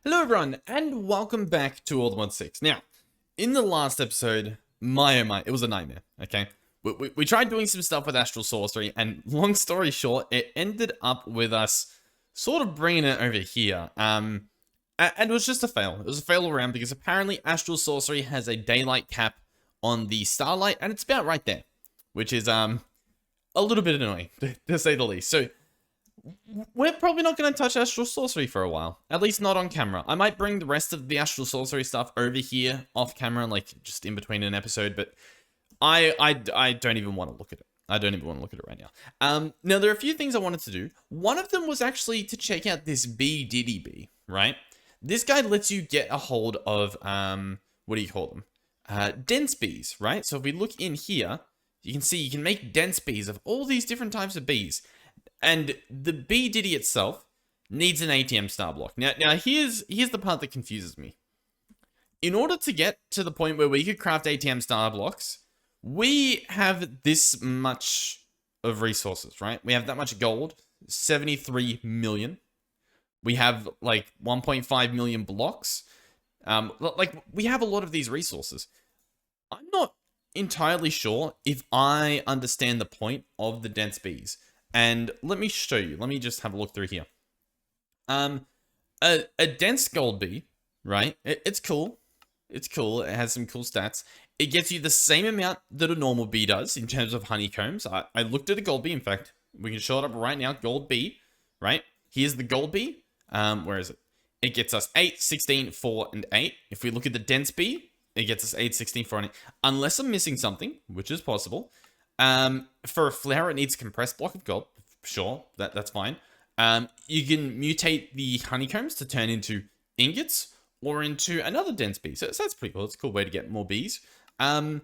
Hello everyone, and welcome back to Allthemodium 6. Now, in the last episode, my oh my, it was a nightmare, okay? We tried doing some stuff with Astral Sorcery, and long story short, it ended up with us sort of bringing it over here. And it was just a fail. It was a fail all around because apparently Astral Sorcery has a daylight cap on the starlight, and it's about right there, which is a little bit annoying, to say the least. So, we're probably not going to touch Astral Sorcery for a while. At least not on camera. I might bring the rest of the Astral Sorcery stuff over here off camera, like just in between an episode, but I don't even want to look at it. I don't even want to look at it right now. Now, there are a few things I wanted to do. One of them was actually to check out this B Diddy B, right? This guy lets you get a hold of, what do you call them? Dense bees, right? So if we look in here, you can see you can make dense bees of all these different types of bees. And the B Diddy itself needs an ATM star block. Now here's the part that confuses me. In order to get to the point where we could craft ATM star blocks, we have this much of resources, right? We have that much gold, 73 million. We have like 1.5 million blocks. Like we have a lot of these resources. I'm not entirely sure if I understand the point of the dense bees. And let me show you. Let me just have a look through here. A dense gold bee, right? It's cool. It's cool. It has some cool stats. It gets you the same amount that a normal bee does in terms of honeycombs. I looked at a gold bee. In fact, we can show it up right now. Gold bee, right? Here's the gold bee. Where is it? It gets us 8, 16, 4, and 8. If we look at the dense bee, it gets us 8, 16, 4, and 8. Unless I'm missing something, which is possible. For a flower, it needs a compressed block of gold. Sure, that's fine. You can mutate the honeycombs to turn into ingots or into another dense bee. So that's pretty cool. It's a cool way to get more bees. And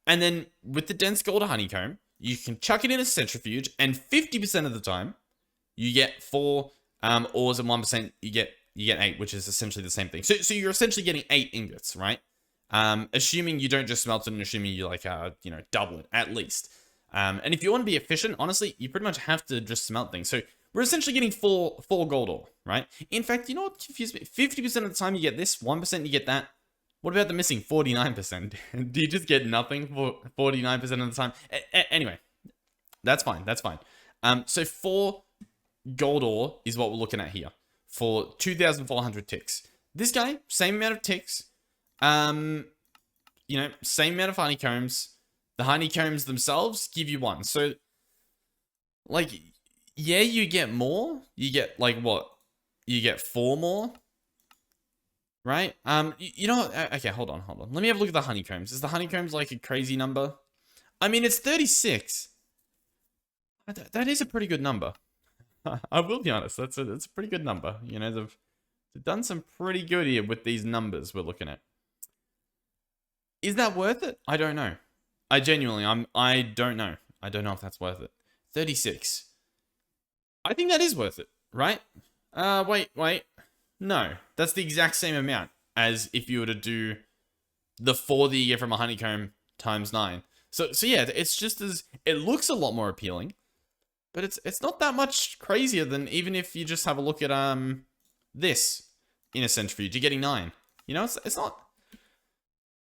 then with the dense gold honeycomb, you can chuck it in a centrifuge, and 50% of the time, you get 4 ores, and 1% you get 8, which is essentially the same thing. So you're essentially getting 8 ingots, right? Assuming you don't just smelt it, and assuming you like double it at least. And if you want to be efficient, honestly, you pretty much have to just smelt things. So we're essentially getting 4 gold ore, right? In fact, you know what confused me? 50% of the time you get this, 1% you get that. What about the missing 49%? Do you just get nothing for 49% of the time? Anyway, that's fine. That's fine. So 4 gold ore is what we're looking at here for 2,400 ticks. This guy, same amount of ticks. Same amount of honeycombs. The honeycombs themselves give you 1. So, like, yeah, you get more. You get, like, what? You get 4 more. Right? You know what? Okay, hold on. Let me have a look at the honeycombs. Is the honeycombs, like, a crazy number? I mean, it's 36. That is a pretty good number. I will be honest. That's a pretty good number. You know, they've done some pretty good here with these numbers we're looking at. Is that worth it? I don't know. I genuinely, I don't know. I don't know if that's worth it. 36. I think that is worth it, right? Wait. No, that's the exact same amount as if you were to do the 4 that you get from a honeycomb times 9. So yeah, it's just it looks a lot more appealing, but it's not that much crazier than even if you just have a look at this in a centrifuge. You're getting 9. You know, it's not.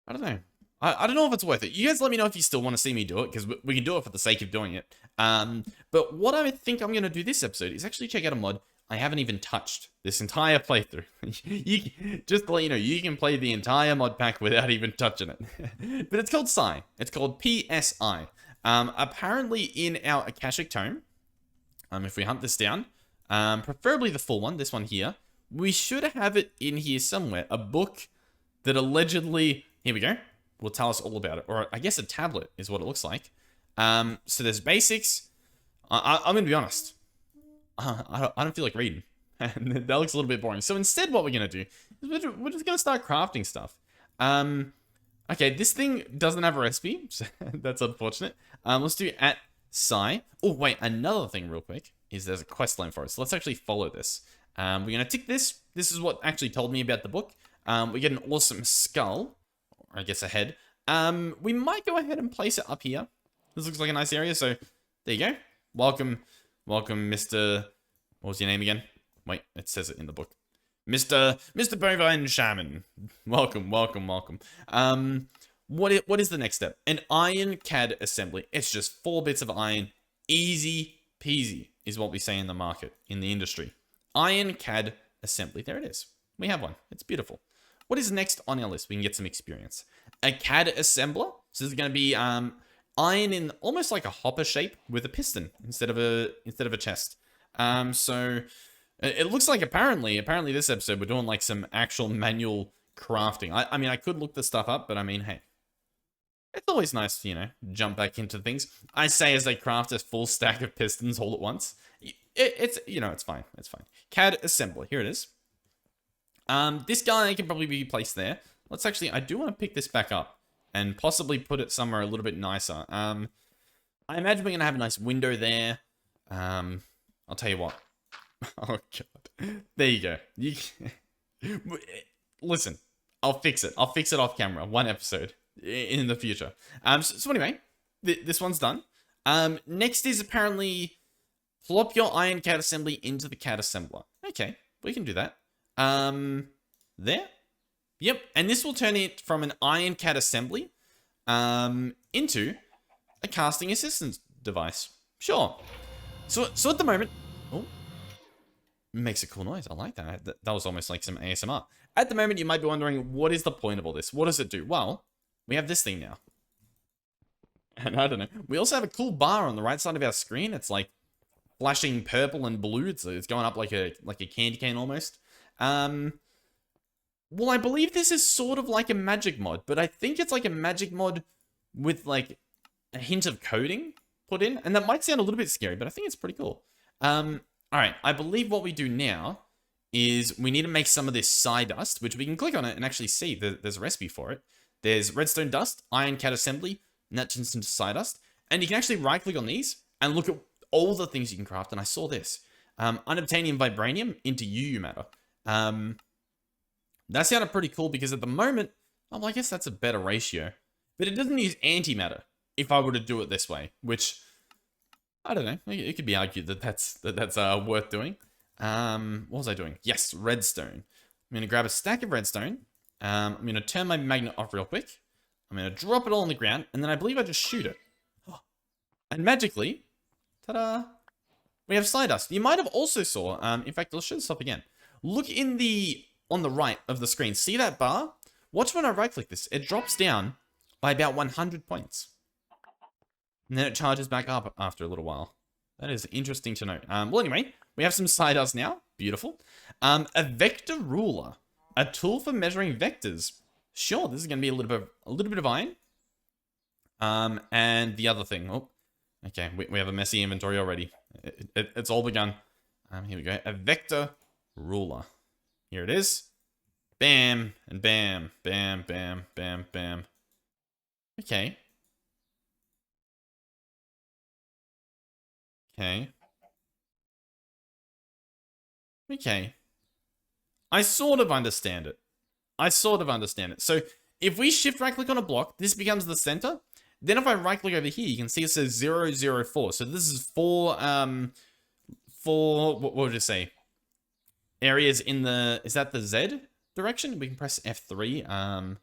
I don't know. I don't know if it's worth it. You guys let me know if you still want to see me do it, because we can do it for the sake of doing it. But what I think I'm going to do this episode is actually check out a mod I haven't even touched this entire playthrough. Just to let you know, you can play the entire mod pack without even touching it. But it's called Psi. It's called PSI. Apparently in our Akashic Tome, if we hunt this down, preferably the full one, this one here, we should have it in here somewhere. A book that allegedly... Here we go. Will tell us all about it. Or I guess a tablet is what it looks like. So there's basics. I'm going to be honest. I don't feel like reading. That looks a little bit boring. So instead what we're going to do is we're just going to start crafting stuff. Okay, this thing doesn't have a recipe. So that's unfortunate. Let's do @Psi. Oh, wait. Another thing real quick is there's a quest line for us. So let's actually follow this. We're going to tick this. This is what actually told me about the book. We get an awesome skull. I guess a head. We might go ahead and place it up here. This looks like a nice area, so there you go. Welcome, Mr. What was your name again? Wait, it says it in the book. Mr. Bovine Shaman. Welcome. What is the next step? An iron CAD assembly. It's just 4 bits of iron. Easy peasy is what we say in the market, in the industry. Iron CAD assembly. There it is. We have one. It's beautiful. What is next on our list? We can get some experience. A CAD assembler. So this is going to be iron in almost like a hopper shape with a piston instead of a chest. So it looks like apparently this episode we're doing like some actual manual crafting. I mean, I could look this stuff up, but I mean, hey, it's always nice to, you know, jump back into things. I say as I craft a full stack of pistons all at once. It's, you know, it's fine. It's fine. CAD assembler. Here it is. This guy can probably be placed there. Let's actually, I do want to pick this back up and possibly put it somewhere a little bit nicer. I imagine we're going to have a nice window there. I'll tell you what. Oh, God. There you go. Listen, I'll fix it. I'll fix it off camera. One episode in the future. So anyway, this one's done. Next is apparently plop your iron CAD assembly into the CAD assembler. Okay, we can do that. There. Yep, and this will turn it from an iron CAD assembly into a casting assistance device. Sure. So at the moment, oh, makes a cool noise. I like that. That was almost like some ASMR. At the moment, you might be wondering, what is the point of all this? What does it do? Well, we have this thing now. And I don't know. We also have a cool bar on the right side of our screen. It's like flashing purple and blue. It's going up like a candy cane almost. Well, I believe this is sort of like a magic mod, but I think it's like a magic mod with like a hint of coding put in. And that might sound a little bit scary, but I think it's pretty cool. All right, I believe what we do now is we need to make some of this sawdust, which we can click on it and actually see there's a recipe for it. There's redstone dust, iron CAD assembly, and that turns into sawdust. And you can actually right click on these and look at all the things you can craft. And I saw this. Unobtainium vibranium into UU matter. That sounded pretty cool because at the moment, well, I guess that's a better ratio. But it doesn't use antimatter if I were to do it this way, which, I don't know. It could be argued that that's worth doing. What was I doing? Yes, redstone. I'm going to grab a stack of redstone. I'm going to turn my magnet off real quick. I'm going to drop it all on the ground, and then I believe I just shoot it. And magically, ta-da, we have sawdust. You might have also saw, in fact, I'll show this up again. Look on the right of the screen. See that bar? Watch when I right-click this. It drops down by about 100 points. And then it charges back up after a little while. That is interesting to note. Well, anyway, we have some sawdust now. Beautiful. A vector ruler. A tool for measuring vectors. Sure, this is going to be a little bit of iron. And the other thing. Oh, okay, we have a messy inventory already. It's all begun. Here we go. A vector ruler. Here it is. Bam, and bam, bam, bam, bam, bam. Okay. Okay. Okay. I sort of understand it. So if we shift right click on a block, this becomes the center. Then if I right click over here, you can see it says 004. So this is four, what would you say? Areas in the, is that the Z direction? We can press F3.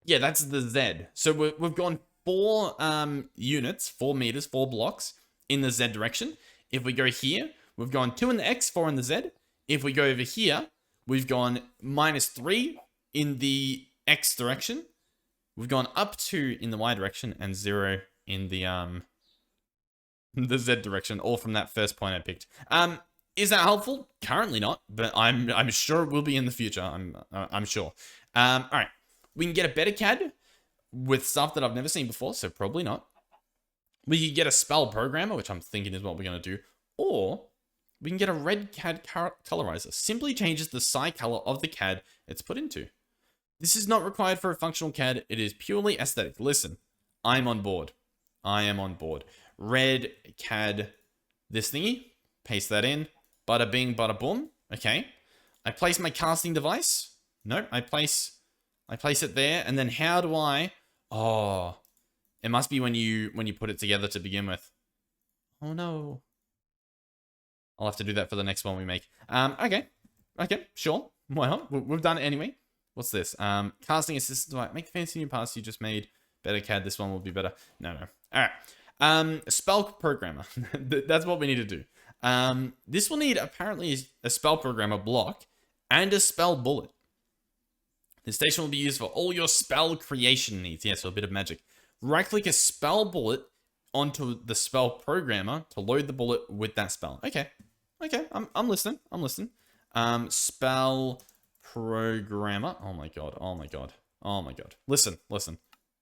Yeah, that's the Z. So we've gone 4 units, 4 meters, 4 blocks in the Z direction. If we go here, we've gone 2 in the X, 4 in the Z. If we go over here, we've gone -3 in the X direction. We've gone up 2 in the Y direction and 0 in the Z direction, all from that first point I picked. Is that helpful? Currently not, but I'm sure it will be in the future. I'm sure. All right, we can get a better CAD with stuff that I've never seen before, so probably not. We can get a spell programmer, which I'm thinking is what we're gonna do, or we can get a red CAD colorizer. Simply changes the side color of the CAD it's put into. This is not required for a functional CAD. It is purely aesthetic. Listen, I'm on board. I am on board. Red CAD, this thingy, paste that in. Bada bing, bada boom. Okay. I place my casting device. Nope, I place it there. And then how do I... Oh, it must be when you put it together to begin with. Oh no. I'll have to do that for the next one we make. Okay, sure. Well, we've done it anyway. What's this? Casting assistant. Right, make the fancy new pass you just made better, CAD. This one will be better. No. All right. Spell programmer. That's what we need to do. This will need apparently a spell programmer block and a spell bullet. The station will be used for all your spell creation needs. Yeah, so a bit of magic. Right-click a spell bullet onto the spell programmer to load the bullet with that spell. Okay. I'm listening. Spell programmer. Oh my god. Listen.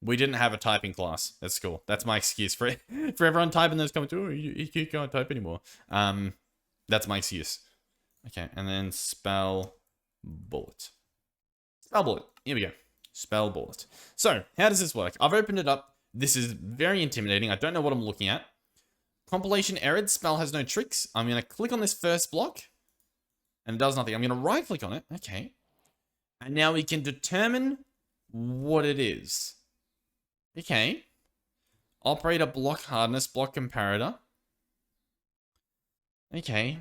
We didn't have a typing class at school. That's my excuse for everyone typing those comments. Oh, you can't type anymore. That's my excuse. Okay, and then spell bullet. Spell bullet. Here we go. Spell bullet. So, how does this work? I've opened it up. This is very intimidating. I don't know what I'm looking at. Compilation error. Spell has no tricks. I'm going to click on this first block. And it does nothing. I'm going to right click on it. Okay. And now we can determine what it is. Okay. Operator block hardness, block comparator. Okay.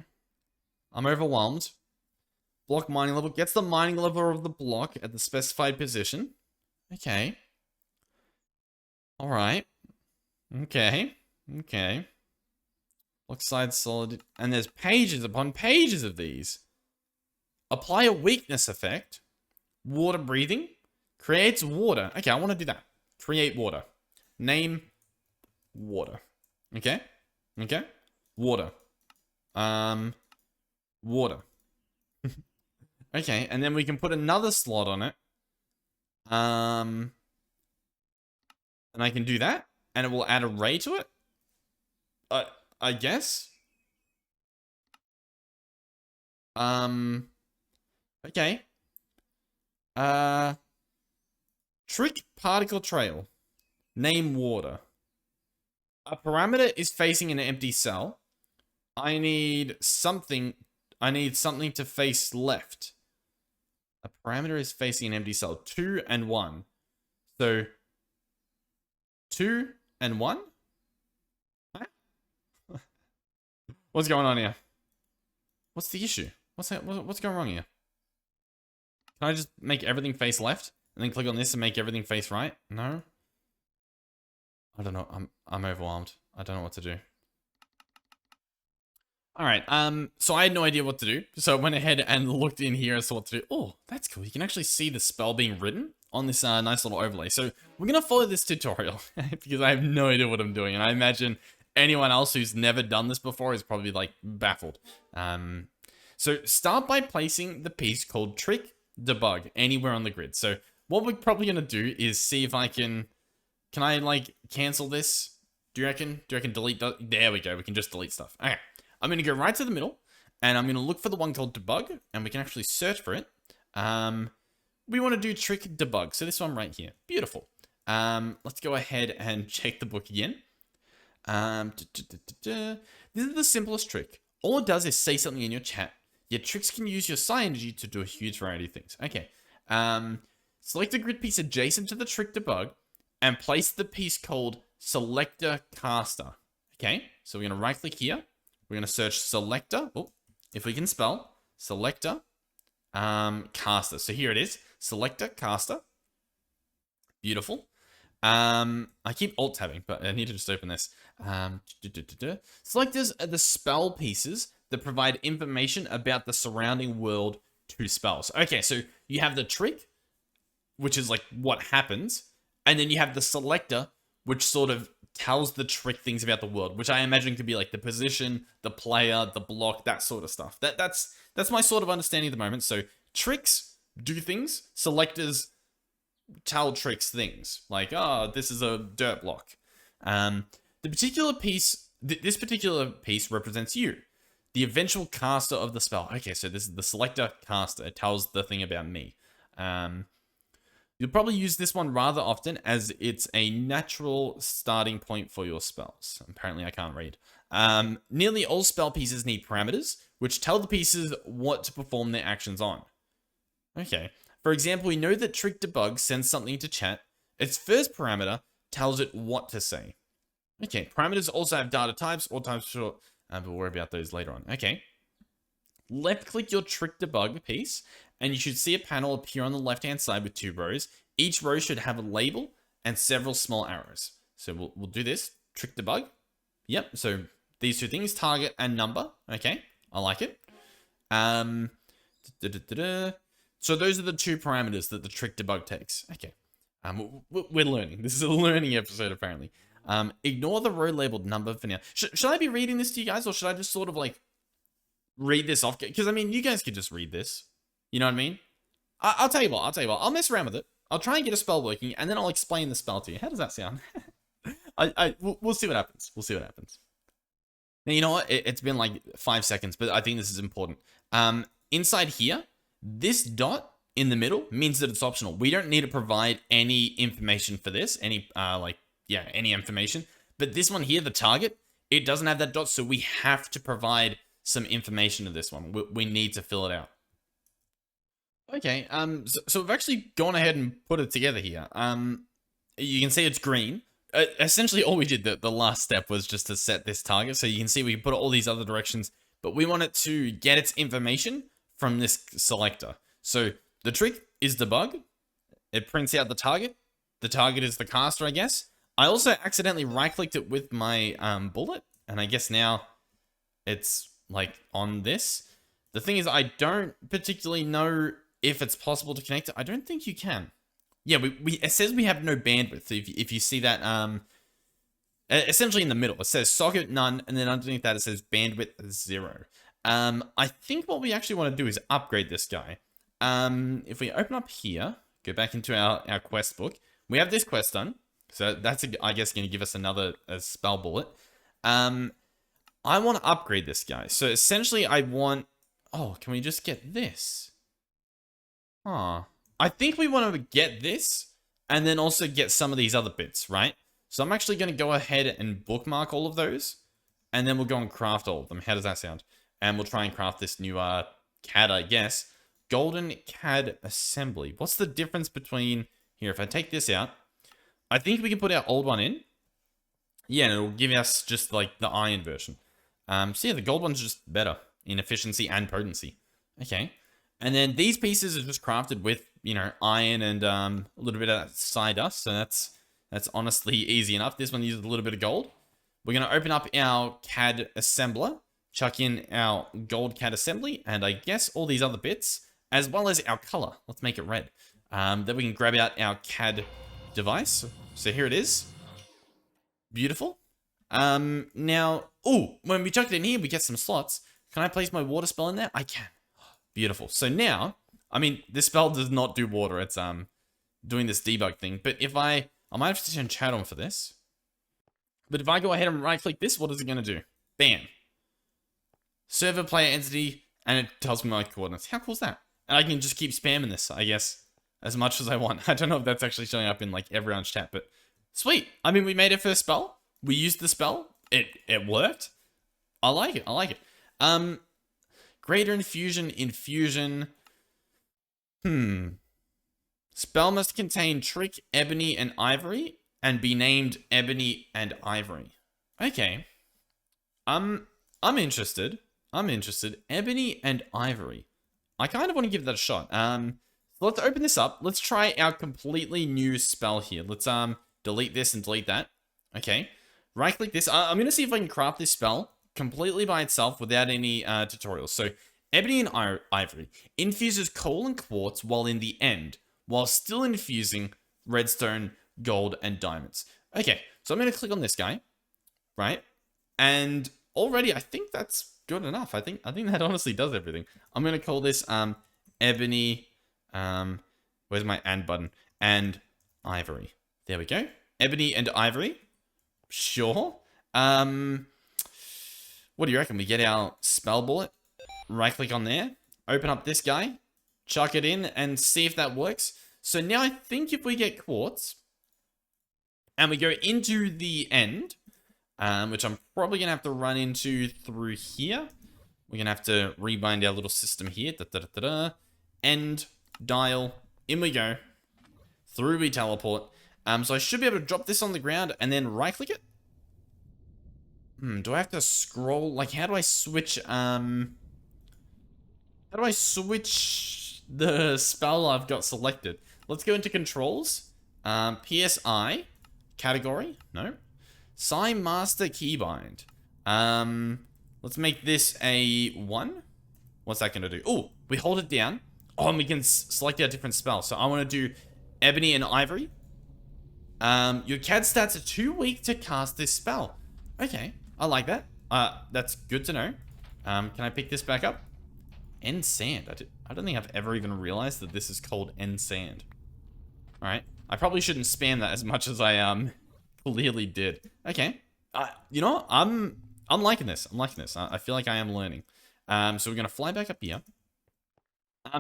I'm overwhelmed. Block mining level. Gets the mining level of the block at the specified position. Okay. Alright. Okay. Block side solid. And there's pages upon pages of these. Apply a weakness effect. Water breathing. Creates water. Okay, I want to do that. Create water. Name water. Okay. Water. Water. Okay, and then we can put another slot on it. And I can do that, and it will add array to it. I guess. Okay. Trick particle trail. Name water. A parameter is facing an empty cell. I need something to face left. A parameter is facing an empty cell. 2 and 1. So 2 and 1? Huh? What's going on here? What's the issue? What's going wrong here? Can I just make everything face left? And then click on this and make everything face right? No? I don't know. I'm overwhelmed. I don't know what to do. Alright, so I had no idea what to do. So I went ahead and looked in here and saw what to do. Oh, that's cool. You can actually see the spell being written on this nice little overlay. So we're going to follow this tutorial because I have no idea what I'm doing. And I imagine anyone else who's never done this before is probably like baffled. So start by placing the piece called Trick Debug anywhere on the grid. So what we're probably going to do is see if I can I like cancel this? Do you reckon delete? There we go. We can just delete stuff. Okay. I'm going to go right to the middle, and I'm going to look for the one called Debug, and we can actually search for it. We want to do Trick Debug, so this one right here. Beautiful. Let's go ahead and check the book again. This is the simplest trick. All it does is say something in your chat. Your tricks can use your psi energy to do a huge variety of things. Okay. Select a grid piece adjacent to the Trick Debug, and place the piece called Selector Caster. Okay, so we're going to right click here. We're going to search Selector. Oh, if we can spell Selector Caster. So here it is, Selector Caster. Beautiful. I keep alt tabbing, but I need to just open this. Selectors are the spell pieces that provide information about the surrounding world to spells. Okay, so you have the trick, which is like what happens. And then you have the selector, which sort of tells the trick things about the world, which I imagine could be like the position, the player, the block, that sort of stuff. That's my sort of understanding at the moment. So tricks do things, selectors tell tricks things. Like, oh, this is a dirt block. This particular piece represents you, the eventual caster of the spell. Okay, so this is the selector caster. It tells the thing about me. You'll probably use this one rather often as it's a natural starting point for your spells. Apparently I can't read. Nearly all spell pieces need parameters, which tell the pieces what to perform their actions on. Okay. For example, we know that Trick Debug sends something to chat. Its first parameter tells it what to say. Okay. Parameters also have data types or types short, but we'll worry about those later on. Okay. Left click your Trick Debug piece and you should see a panel appear on the left-hand side with 2 rows. Each row should have a label and several small arrows. So we'll do this. Trick debug. Yep, so these 2 things, target and number. Okay, I like it. So those are the 2 parameters that the trick debug takes. Okay, we're learning. This is a learning episode, apparently. Ignore the row labeled number for now. Should I be reading this to you guys, or should I just sort of like read this off? Because I mean, you guys could just read this. You know what I mean? I'll tell you what. I'll mess around with it. I'll try and get a spell working, and then I'll explain the spell to you. How does that sound? We'll see what happens. We'll see what happens. Now, you know what? It's been like 5 seconds, but I think this is important. Inside here, this dot in the middle means that it's optional. We don't need to provide any information for this, any information. But this one here, the target, it doesn't have that dot, so we have to provide some information to this one. We need to fill it out. Okay, so we've actually gone ahead and put it together here. You can see it's green. Essentially, all we did, the last step was just to set this target. So you can see we can put it all these other directions, but we want it to get its information from this selector. So the trick is debug. It prints out the target. The target is the caster, I guess. I also accidentally right-clicked it with my bullet, and I guess now it's like on this. The thing is, I don't particularly know if it's possible to connect it. I don't think you can. Yeah, it says we have no bandwidth. If you see that, essentially in the middle, it says socket none, and then underneath that it says bandwidth 0. I think what we actually want to do is upgrade this guy. If we open up here, go back into our quest book, we have this quest done. So that's, I guess, going to give us another spell bullet. I want to upgrade this guy. So essentially I want... Oh, can we just get this? I think we want to get this and then also get some of these other bits, right? So I'm actually going to go ahead and bookmark all of those, and then we'll go and craft all of them. How does that sound? And we'll try and craft this new CAD, I guess. Golden CAD Assembly. What's the difference between... Here, if I take this out, I think we can put our old one in. Yeah, and it'll give us just like the iron version. So yeah, the gold one's just better in efficiency and potency. Okay. And then these pieces are just crafted with, you know, iron and a little bit of side dust. So that's honestly easy enough. This one uses a little bit of gold. We're going to open up our CAD Assembler, chuck in our gold CAD Assembly, and I guess all these other bits, as well as our color. Let's make it red. Then we can grab out our CAD device. So here it is. Beautiful. Now, when we chuck it in here, we get some slots. Can I place my water spell in there? I can. Beautiful. So now, I mean, this spell does not do water. It's doing this debug thing. But if I might have to turn chat on for this. But if I go ahead and right click this, what is it going to do? Bam. Server player entity, and it tells me my coordinates. How cool is that? And I can just keep spamming this, I guess, as much as I want. I don't know if that's actually showing up in like everyone's chat, but sweet. I mean, we made our first spell. We used the spell. It worked. I like it. I like it. Greater Infusion. Spell must contain Trick, Ebony, and Ivory, and be named Ebony and Ivory. Okay. I'm interested. Ebony and Ivory. I kind of want to give that a shot. So let's open this up. Let's try our completely new spell here. Let's delete this and delete that. Okay. Right click this. I'm going to see if I can craft this spell completely by itself without any tutorials. So Ebony and Ivory infuses coal and quartz while in the end, while still infusing redstone, gold, and diamonds. Okay, so I'm going to click on this guy, right? And already I think that's good enough. I think that honestly does everything. I'm going to call this Ebony, where's my and button? And Ivory. There we go. Ebony and Ivory. Sure. What do you reckon? We get our spell bullet, right click on there, open up this guy, chuck it in, and see if that works. So now I think if we get quartz, and we go into the end, which I'm probably going to have to run into through here. We're going to have to rebind our little system here. End, dial, in we go. Through we teleport. So I should be able to drop this on the ground and then right click it. Do I have to scroll? Like, how do I switch, the spell I've got selected. Let's go into controls. PSI. Category. No. Psi Master Keybind. Let's make this a 1. What's that going to do? Oh, we hold it down. Oh, and we can select our different spells. So I want to do Ebony and Ivory. Your CAD stats are too weak to cast this spell. Okay, I like that. That's good to know. Can I pick this back up? End Sand. I don't think I've ever even realized that this is called End Sand. Alright. I probably shouldn't spam that as much as I clearly did. Okay. You know what? I'm liking this. I'm liking this. I feel like I am learning. So we're gonna fly back up here.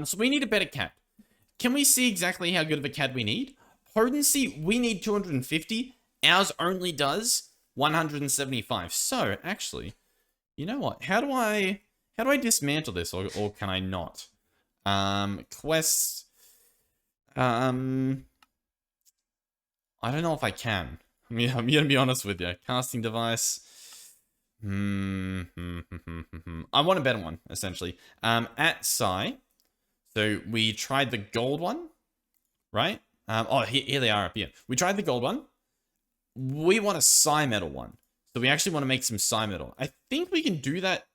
So we need a better CAD. Can we see exactly how good of a CAD we need? Potency, we need 250. Ours only does 175. So, actually, you know what? How do I dismantle this, or can I not? Quests. I don't know if I can. I'm gonna be honest with you. Casting device. I want a better one, essentially. At Psi. So we tried the gold one, right? Oh, here they are up here. We tried the gold one. We want a Psi metal one. So we actually want to make some Psi metal. I think we can do that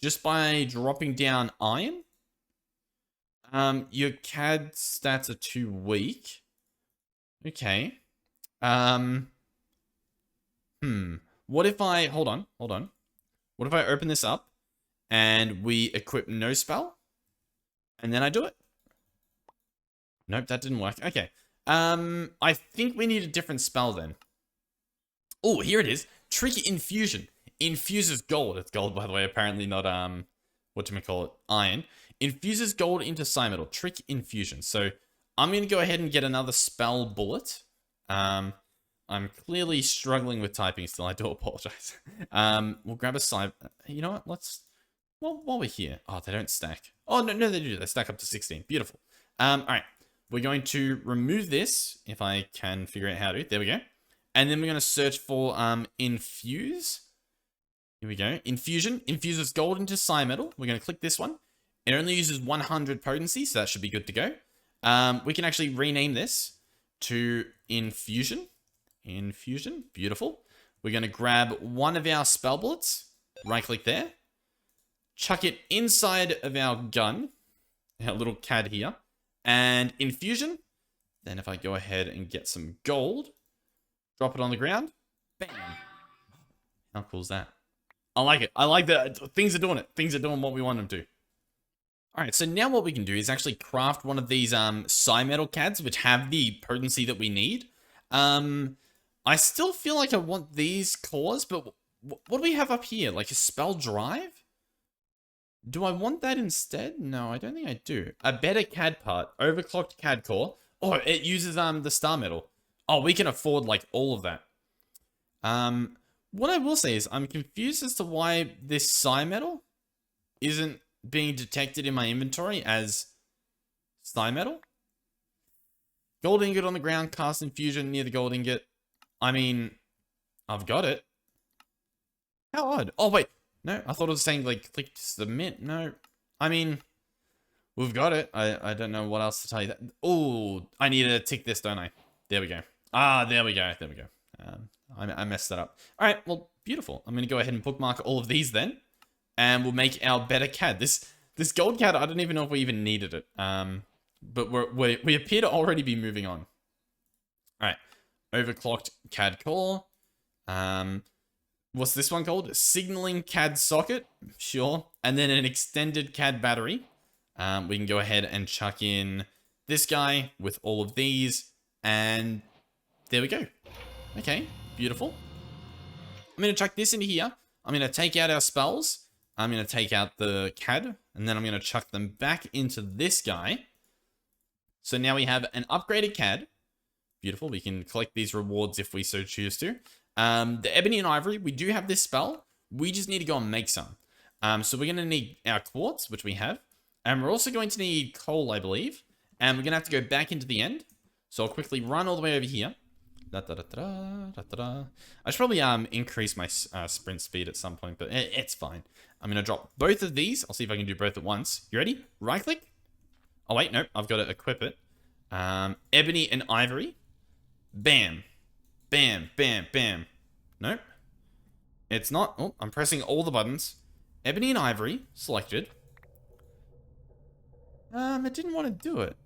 just by dropping down iron. Your CAD stats are too weak. Okay. What if I... Hold on. What if I open this up and we equip no spell? And then I do it. Nope, that didn't work. Okay. I think we need a different spell then. Oh, here it is. Trick Infusion. Infuses gold. It's gold, by the way. Apparently not, whatchamacallit, iron. Infuses gold into Psi metal. Trick Infusion. So, I'm going to go ahead and get another spell bullet. I'm clearly struggling with typing still. I do apologize. We'll grab a Psi... You know what? Let's... Well, while we're here... Oh, they don't stack. Oh, no, they do. They stack up to 16. Beautiful. Alright. We're going to remove this, if I can figure out how to. There we go. And then we're going to search for Infuse. Here we go. Infusion. Infuses gold into Psi metal. We're going to click this one. It only uses 100 potency, so that should be good to go. We can actually rename this to Infusion. Infusion. Beautiful. We're going to grab one of our spell bullets. Right-click there. Chuck it inside of our gun. Our little CAD here. And Infusion. Then if I go ahead and get some gold. Drop it on the ground. Bam. How cool is that? I like it. I like that. Things are doing it. Things are doing what we want them to. Alright, so now what we can do is actually craft one of these Psi metal CADs, which have the potency that we need. I still feel like I want these cores, but what do we have up here? Like a spell drive? Do I want that instead? No, I don't think I do. A better CAD part. Overclocked Cad Core. Oh, it uses the star metal. Oh, we can afford like all of that. What I will say is I'm confused as to why this Psi metal isn't being detected in my inventory as Psi metal. Gold ingot on the ground, cast Infusion near the gold ingot. I mean, I've got it. How odd. Oh, wait. No, I thought it was saying, like, click to submit. No. I mean, we've got it. I don't know what else to tell you. Oh, I need to tick this, don't I? There we go. Ah, there we go. There we go. I messed that up. All right, well, beautiful. I'm going to go ahead and bookmark all of these then. And we'll make our better CAD. This gold CAD, I don't even know if we even needed it. But we appear to already be moving on. All right. Overclocked Cad Core. What's this one called? Signaling CAD socket. Sure. And then an extended CAD battery. We can go ahead and chuck in this guy with all of these. And there we go. Okay. Beautiful. I'm going to chuck this into here. I'm going to take out our spells. I'm going to take out the CAD. And then I'm going to chuck them back into this guy. So now we have an upgraded CAD. Beautiful. We can collect these rewards if we so choose to. The Ebony and Ivory, we do have this spell. We just need to go and make some. So we're going to need our quartz, which we have. And we're also going to need coal, I believe. And we're going to have to go back into the end. So I'll quickly run all the way over here. I should probably increase my sprint speed at some point, but it's fine. I'm going to drop both of these. I'll see if I can do both at once. You ready? Right click. Oh, wait, nope. I've got to equip it. Ebony and ivory. Bam. Bam, bam, bam. Nope. It's not. Oh, I'm pressing all the buttons. Ebony and ivory. Selected. It didn't want to do it.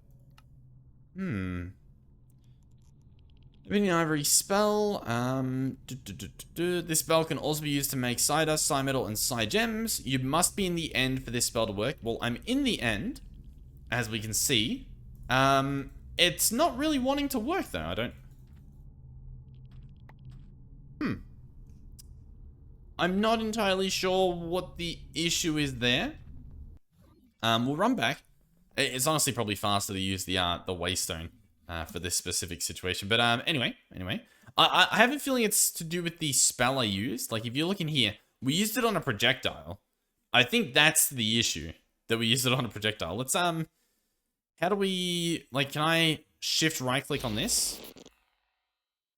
Ebony and ivory spell. This spell can also be used to make psi dust, psi metal, and psi gems. You must be in the end for this spell to work. Well, I'm in the end, as we can see. It's not really wanting to work though. I don't. I'm not entirely sure what the issue is there. We'll run back. It's honestly probably faster to use the waystone for this specific situation. But anyway, I have a feeling it's to do with the spell I used. Like if you look in here, we used it on a projectile. I think that's the issue, that we used it on a projectile. Let's how do we, like, can I shift right click on this?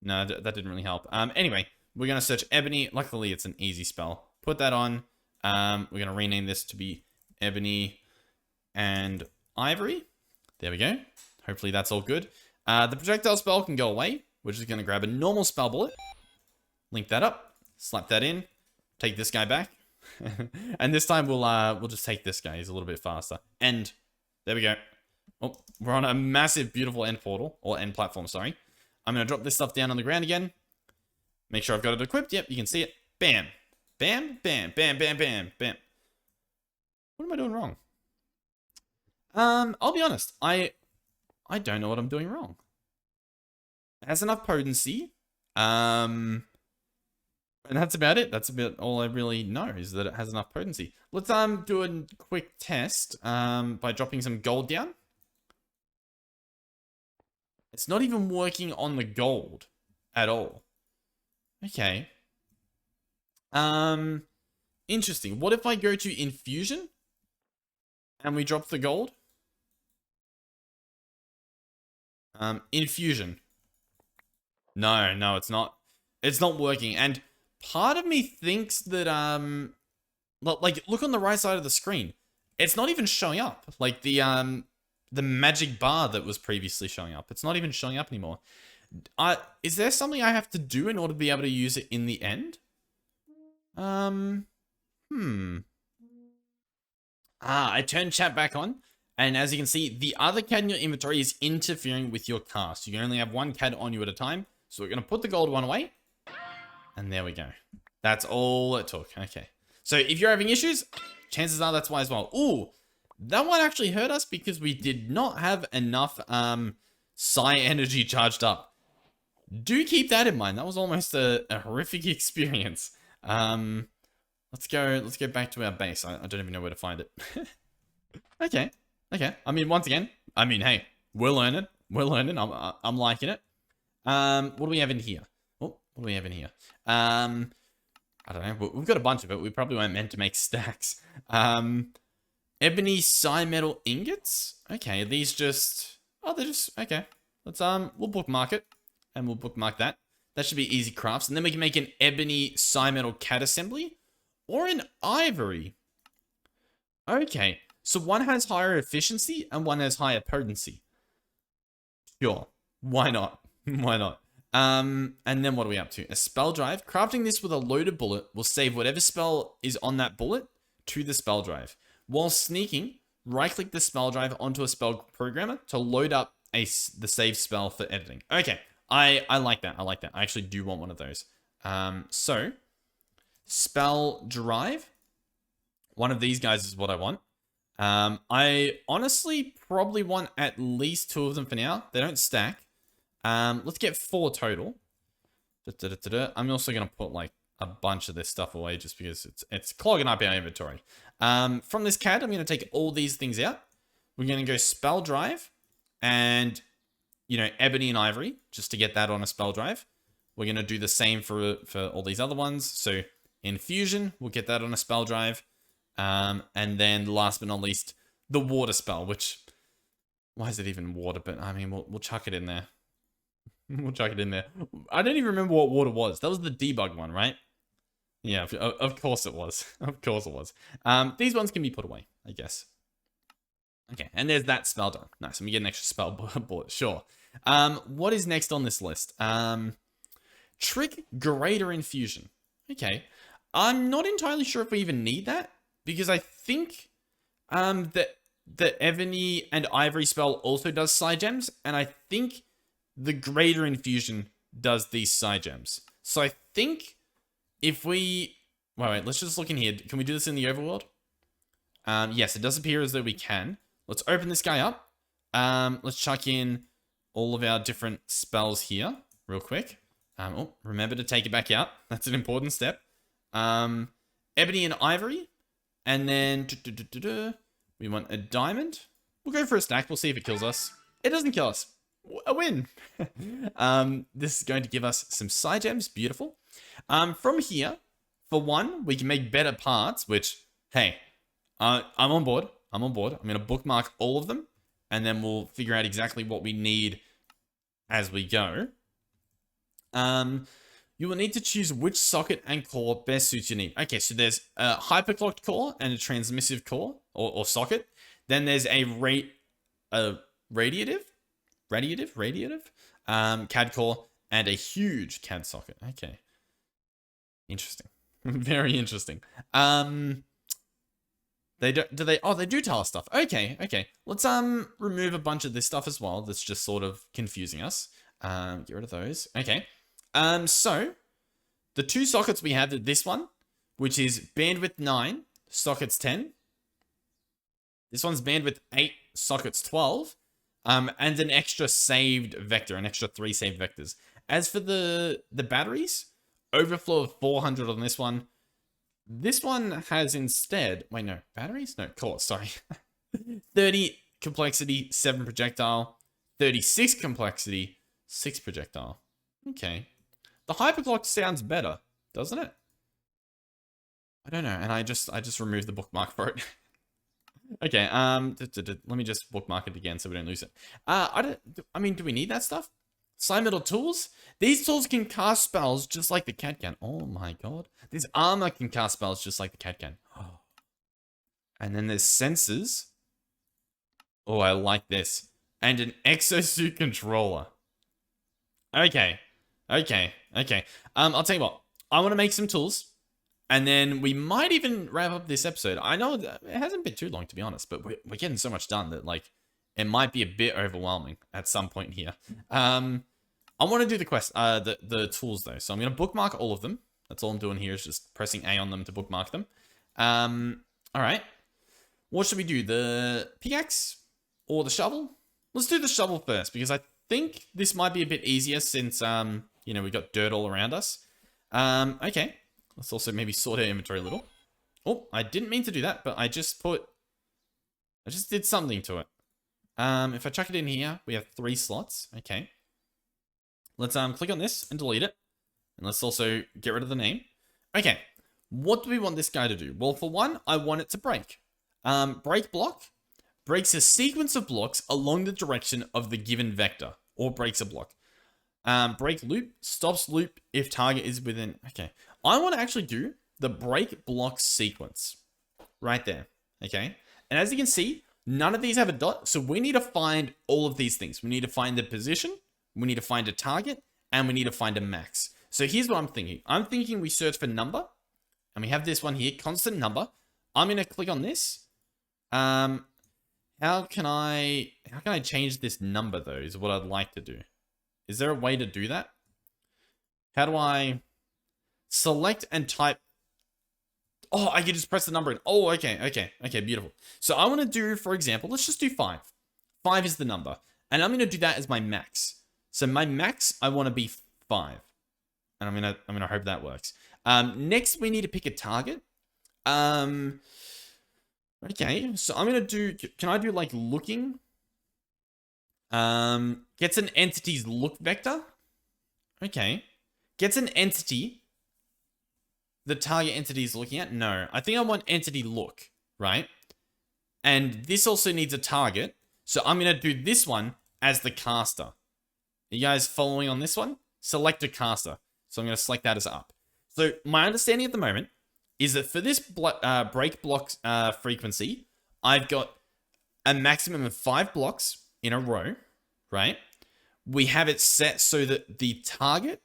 No, that didn't really help. Anyway, we're gonna search ebony. Luckily, it's an easy spell. Put that on. We're gonna rename this to be ebony and ivory. There we go. Hopefully that's all good. The projectile spell can go away. We're just gonna grab a normal spell bullet, link that up, slap that in, take this guy back, and this time we'll just take this guy. He's a little bit faster. And there we go. Oh, we're on a massive, beautiful end portal, or end platform. Sorry. I'm gonna drop this stuff down on the ground again. Make sure I've got it equipped. Yep, you can see it. Bam, bam, bam, bam, bam, bam, bam. What am I doing wrong? I'll be honest. I don't know what I'm doing wrong. It has enough potency. And that's about it. That's about all I really know, is that it has enough potency. Let's do a quick test by dropping some gold down. It's not even working on the gold at all. Okay. Interesting. What if I go to Infusion and we drop the gold? Infusion. No, it's not. It's not working. And part of me thinks that, like, look on the right side of the screen. It's not even showing up. Like the magic bar that was previously showing up. It's not even showing up anymore. Is there something I have to do in order to be able to use it in the end? I turned chat back on, and as you can see, the other CAD in your inventory is interfering with your cast. You can only have one CAD on you at a time, so we're going to put the gold one away, and there we go. That's all it took. Okay. So if you're having issues, chances are that's why as well. Ooh, that one actually hurt us because we did not have enough psi energy charged up. Do keep that in mind. That was almost a horrific experience. Let's go back to our base. I don't even know where to find it. Okay. I mean, once again, hey, we're learning. I'm liking it. What do we have in here? Oh, what do we have in here? I don't know. We've got a bunch of it. We probably weren't meant to make stacks. Ebony psi metal ingots. Okay, these just... Oh, they're just... Okay. Let's, we'll bookmark it. And we'll bookmark that. That should be easy crafts. And then we can make an ebony psi metal Cad assembly. Or an ivory. Okay. So one has higher efficiency and one has higher potency. Sure. Why not? Why not? And then what are we up to? A spell drive. Crafting this with a loaded bullet will save whatever spell is on that bullet to the spell drive. While sneaking, right-click the spell drive onto a spell programmer to load up the save spell for editing. Okay. I like that. I actually do want one of those. So, spell drive. One of these guys is what I want. I honestly probably want at least 2 of them for now. They don't stack. Let's get 4 total. I'm also going to put like a bunch of this stuff away just because it's clogging up our inventory. From this CAD, I'm going to take all these things out. We're going to go spell drive and, you know, ebony and ivory just to get that on a spell drive. We're going to do the same for all these other ones. So Infusion, we'll get that on a spell drive. And then last but not least, the water spell, which, why is it even water? But I mean, we'll chuck it in there. We'll chuck it in there. I don't even remember what water was. That was the debug one, right? Yeah, of course it was. Of course it was. These ones can be put away, I guess. Okay, and there's that spell done. Nice, let me get an extra spell bullet, sure. What is next on this list? Trick Greater Infusion. Okay, I'm not entirely sure if we even need that, because I think that the Ebony and Ivory spell also does side gems, and I think the Greater Infusion does these side gems. So I think if we... Wait, let's just look in here. Can we do this in the overworld? Yes, it does appear as though we can. Let's open this guy up. Let's chuck in all of our different spells here real quick. Oh, remember to take it back out. That's an important step. Ebony and Ivory. And then we want a diamond. We'll go for a stack. We'll see if it kills us. It doesn't kill us. A win. This is going to give us some side gems. Beautiful. From here, for one, we can make better parts, which, hey, I'm on board. I'm going to bookmark all of them, and then we'll figure out exactly what we need as we go. You will need to choose which socket and core best suits your need. Okay, so there's a hyperclocked core and a transmissive core, or socket. Then there's a radiative CAD core and a huge CAD socket. Okay. Interesting. Very interesting. They do tell us stuff. Okay. Let's remove a bunch of this stuff as well that's just sort of confusing us. Get rid of those. Okay. So the two sockets we have, this one, which is bandwidth 9, sockets 10. This one's bandwidth 8, sockets 12. And an extra saved vector, an extra 3 saved vectors. As for the batteries, overflow of 400 on this one. This one has instead, wait, no, batteries? No, cores, sorry. 30 complexity, 7 projectile. 36 complexity, 6 projectile. Okay. The hyperclock sounds better, doesn't it? I don't know, and I just removed the bookmark for it. Okay, let me just bookmark it again so we don't lose it. I mean, do we need that stuff? Slime metal tools? These tools can cast spells just like the Cad can. Oh my god. This armor can cast spells just like the Cad can. Oh. And then there's sensors. Oh, I like this. And an exosuit controller. Okay. I'll tell you what. I want to make some tools. And then we might even wrap up this episode. I know it hasn't been too long, to be honest, but we're getting so much done that, like, it might be a bit overwhelming at some point here. I want to do the quest, the tools, though. So I'm going to bookmark all of them. That's all I'm doing here is just pressing A on them to bookmark them. All right. What should we do? The pickaxe or the shovel? Let's do the shovel first, because I think this might be a bit easier since, you know, we got dirt all around us. Okay. Let's also maybe sort our inventory a little. Oh, I didn't mean to do that, but I just did something to it. If I chuck it in here, we have 3 slots. Okay. Let's click on this and delete it. And let's also get rid of the name. Okay. What do we want this guy to do? Well, for one, I want it to break. Break block breaks a sequence of blocks along the direction of the given vector, or breaks a block. Break loop stops loop if target is within. Okay. I want to actually do the break block sequence right there. Okay. And as you can see, none of these have a dot. So we need to find all of these things. We need to find the position. We need to find a target, and we need to find a max. So here's what I'm thinking. I'm thinking we search for number, and we have this one here, constant number. I'm going to click on this. How can I change this number though, is what I'd like to do. Is there a way to do that? How do I select and type? Oh, I can just press the number in. Oh, okay, beautiful. So I want to do, for example, let's just do 5. 5 is the number. And I'm going to do that as my max. So my max, I want to be 5. And I'm going to hope that works. Next, we need to pick a target. Okay, so I'm going to do, can I do like looking? Gets an entity's look vector. Okay. Gets an entity the target entity is looking at? No. I think I want entity look, right? And this also needs a target. So I'm going to do this one as the caster. Are you guys following on this one? Selector Caster. So I'm going to select that as up. So my understanding at the moment is that for this break block frequency, I've got a maximum of 5 blocks in a row, right? We have it set so that the target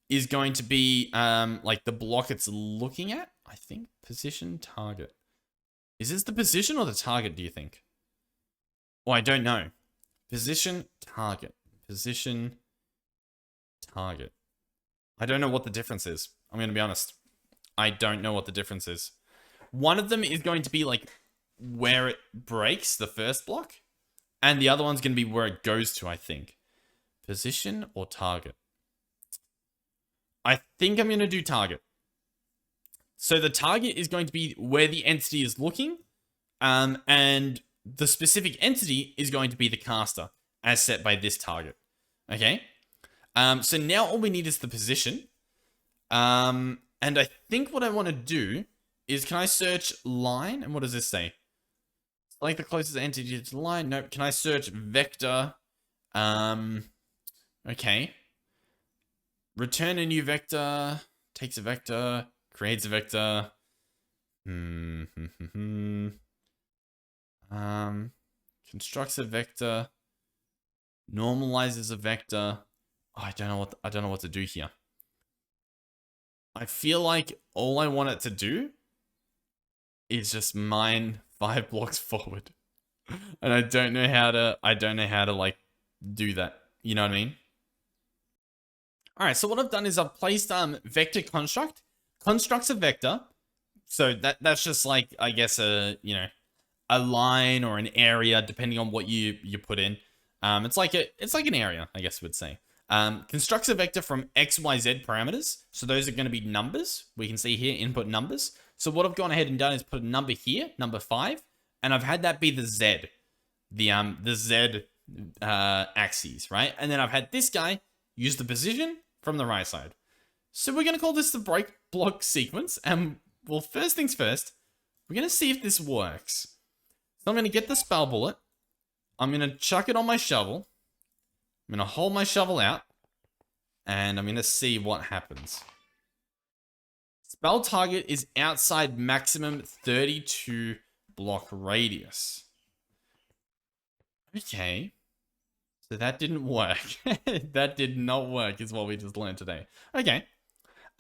is going to be like the block it's looking at. I think position target. Is this the position or the target, do you think? Oh, I don't know. Position target. Position target. I don't know what the difference is. I'm going to be honest. I don't know what the difference is. One of them is going to be like where it breaks, the first block. And the other one's going to be where it goes to, I think. Position or target? I think I'm going to do target. So the target is going to be where the entity is looking. And the specific entity is going to be the caster as set by this target. Okay? So now all we need is the position. And I think what I want to do is, can I search line? And what does this say? Select the closest entity to the line. Nope. Can I search vector? Okay. Return a new vector. Takes a vector. Creates a vector. Constructs a vector. Normalizes a vector. Oh, I don't know what to do here. I feel like all I want it to do is just mine 5 blocks forward. And I don't know how to like do that. You know what I mean? All right, so what I've done is I've placed vector construct. Constructs a vector. So that's just like, I guess, a line or an area depending on what you put in. It's like an area, I guess we'd say. Constructs a vector from XYZ parameters. So those are going to be numbers. We can see here input numbers. So what I've gone ahead and done is put a number here, number 5, and I've had that be the Z, the Z axes, right? And then I've had this guy use the position from the right side. So we're going to call this the break block sequence. And well, first things first, we're going to see if this works. So I'm going to get the spell bullet. I'm going to chuck it on my shovel. I'm going to hold my shovel out. And I'm going to see what happens. Spell target is outside maximum 32 block radius. Okay. So that didn't work. That did not work is what we just learned today. Okay.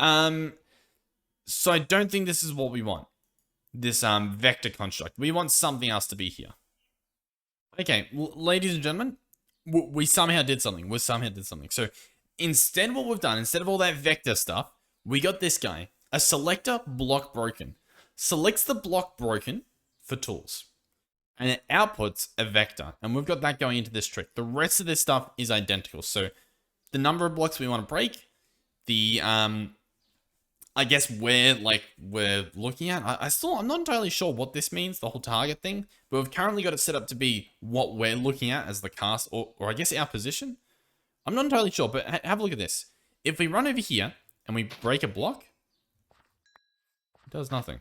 So I don't think this is what we want. This vector construct. We want something else to be here. Okay, ladies and gentlemen, we somehow did something. So instead what we've done, instead of all that vector stuff, we got this guy. A selector block broken. Selects the block broken for tools. And it outputs a vector. And we've got that going into this trick. The rest of this stuff is identical. So the number of blocks we want to break, the I guess where we're looking at. I'm not entirely sure what this means, the whole target thing, but we've currently got it set up to be what we're looking at as the cast, or I guess our position. I'm not entirely sure, but have a look at this. If we run over here and we break a block, it does nothing.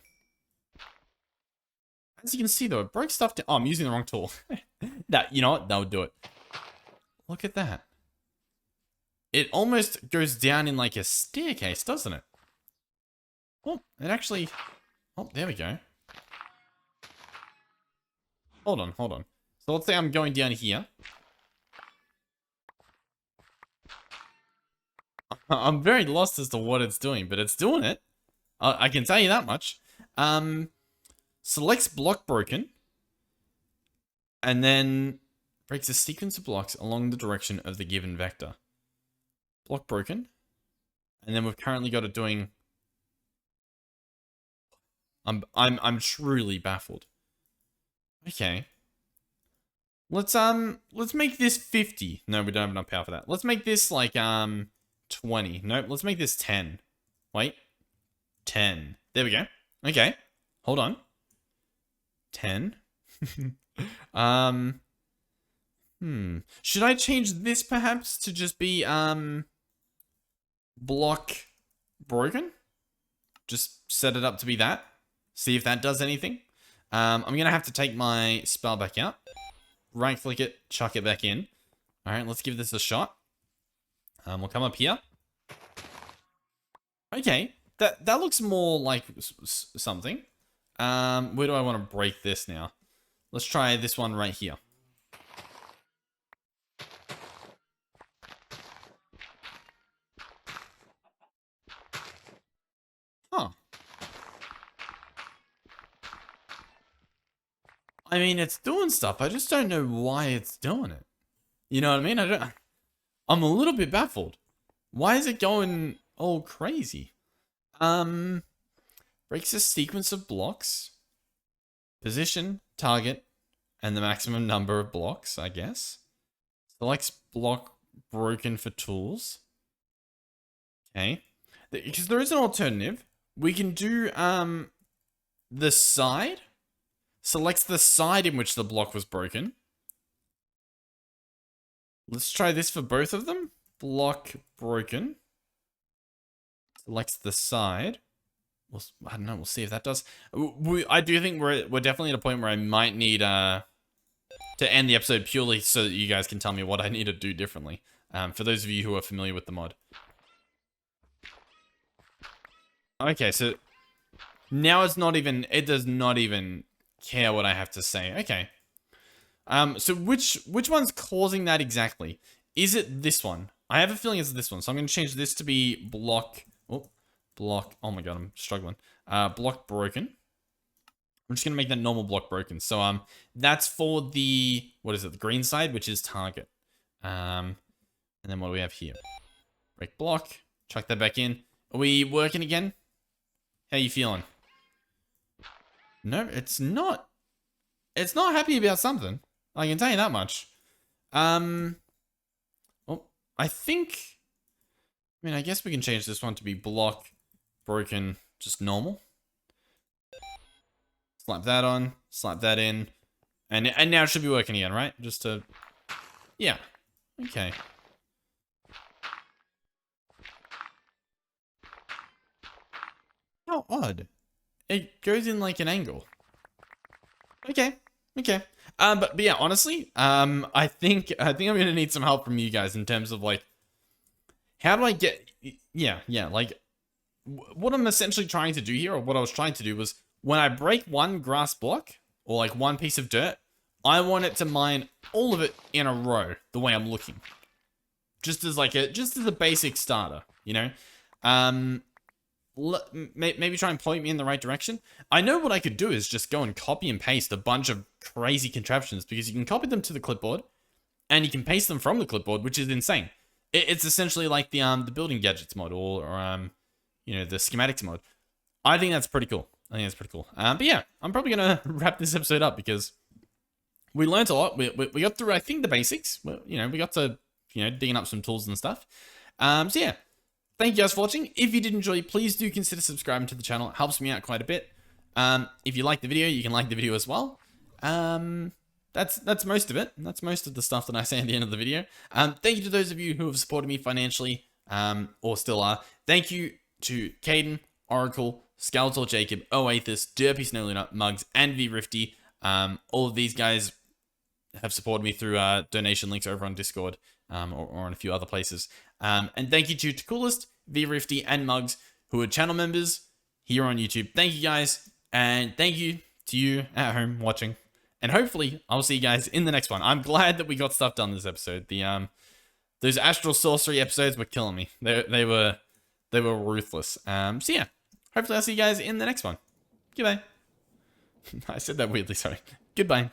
As you can see though, it broke stuff down. Oh, I'm using the wrong tool. You know what? That would do it. Look at that. It almost goes down in like a staircase, doesn't it? Oh, it actually... Oh, there we go. Hold on. So let's say I'm going down here. I'm very lost as to what it's doing, but it's doing it. I can tell you that much. Selects block broken. And then breaks a sequence of blocks along the direction of the given vector. Block broken. And then we've currently got it doing... I'm truly baffled. Okay. Let's make this 50. No, we don't have enough power for that. Let's make this like 20. Nope, let's make this 10. Wait. 10. There we go. Okay. Hold on. 10. Should I change this perhaps to just be block broken? Just set it up to be that. See if that does anything. I'm going to have to take my spell back out. Right click it, chuck it back in. All right, let's give this a shot. We'll come up here. Okay, that looks more like something. Where do I want to break this now? Let's try this one right here. Huh. I mean, it's doing stuff. I just don't know why it's doing it. You know what I mean? I'm a little bit baffled. Why is it going all crazy? Breaks a sequence of blocks. Position, target, and the maximum number of blocks, I guess. Selects block broken for tools. Okay. Because there is an alternative. We can do the side. Selects the side in which the block was broken. Let's try this for both of them. Block broken. Selects the side. I don't know. We'll see if that does. I do think we're definitely at a point where I might need to end the episode purely so that you guys can tell me what I need to do differently. For those of you who are familiar with the mod. Okay, so now it does not even care what I have to say. Okay. So which one's causing that exactly? Is it this one? I have a feeling it's this one. So I'm going to change this to be block. Oh my god, I'm struggling. Block broken. I'm just going to make that normal block broken. So that's for the, what is it? The green side, which is target. And then what do we have here? Break block. Chuck that back in. Are we working again? How you feeling? No, it's not. It's not happy about something. I can tell you that much. Well, I guess we can change this one to be block broken, just normal. Slap that on, slap that in, and now it should be working again, right? Just to, yeah, okay. How odd. It goes in like an angle. Okay. But yeah, honestly, I think I'm gonna need some help from you guys in terms of like, how do I get, yeah, like, what I'm essentially trying to do here, or what I was trying to do was, when I break one grass block, or like one piece of dirt, I want it to mine all of it in a row, the way I'm looking. Just as a basic starter, you know? Maybe try and point me in the right direction. I know what I could do is just go and copy and paste a bunch of crazy contraptions, because you can copy them to the clipboard and you can paste them from the clipboard, which is insane. It's essentially like the building gadgets mod, or you know, the schematics mod. I think that's pretty cool. But yeah, I'm probably gonna wrap this episode up because we learned a lot. We got through, I think, the basics. You know, we got to, you know, digging up some tools and stuff. So yeah. Thank you guys for watching. If you did enjoy, please do consider subscribing to the channel. It helps me out quite a bit. If you like the video, you can like the video as well. That's most of it. That's most of the stuff that I say at the end of the video. Thank you to those of you who have supported me financially, or still are. Thank you to Caden, Oracle, Skeletor Jacob, Oathis, Derpy Snowlunut, Mugs, and vrifty. All of these guys have supported me through donation links over on Discord, or on a few other places. And thank you to Coolest, vrifty, and Mugs, who are channel members here on YouTube. Thank you guys, and thank you to you at home watching. And hopefully, I'll see you guys in the next one. I'm glad that we got stuff done this episode. Those Astral Sorcery episodes were killing me. They were ruthless. So yeah, hopefully I'll see you guys in the next one. Goodbye. I said that weirdly, sorry. Goodbye.